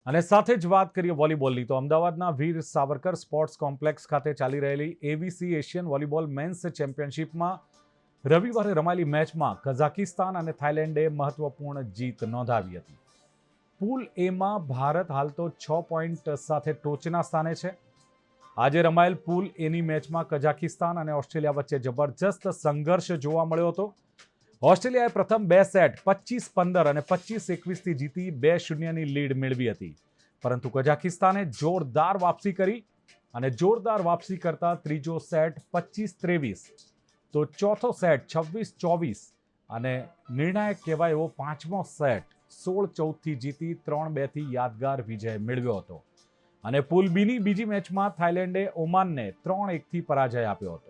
અને સાથે જ વાત કરીએ વોલીબોલની તો અમદાવાદના વીર સાવરકર સ્પોર્ટ્સ કોમ્પ્લેક્સ ખાતે ચાલી રહેલી એવીસી એશિયન વોલીબોલ મેન્સ ચેમ્પિયનશિપમાં રવિવારે રમાયેલી મેચમાં કઝાકિસ્તાન અને થાઇલેન્ડે મહત્વપૂર્ણ જીત નોંધાવી હતી. પૂલ એમાં ભારત હાલ તો 6 પોઈન્ટ સાથે ટોચના સ્થાને છે. આજે રમાયેલ પૂલ એની મેચમાં કઝાકિસ્તાન અને ઓસ્ટ્રેલિયા વચ્ચે જબરજસ્ત સંઘર્ષ જોવા મળ્યો હતો. ઓસ્ટ્રેલિયાએ પ્રથમ 2 સેટ 25-15 અને 25-21થી જીતી 2-0ની લીડ મેળવી હતી, પરંતુ કઝાકિસ્તાને જોરદાર વાપસી કરી અને જોરદાર વાપસી કરતા ત્રીજો સેટ 25-23, તો ચોથો સેટ 26-24 અને નિર્ણાયક કહેવાય એવો પાંચમો સેટ 16-14થી જીતી 3-2થી યાદગાર વિજય મેળવ્યો હતો. અને પૂલ બીની બીજી મેચમાં થાઇલેન્ડે ઓમાનને 3-1થી પરાજય આપ્યો હતો.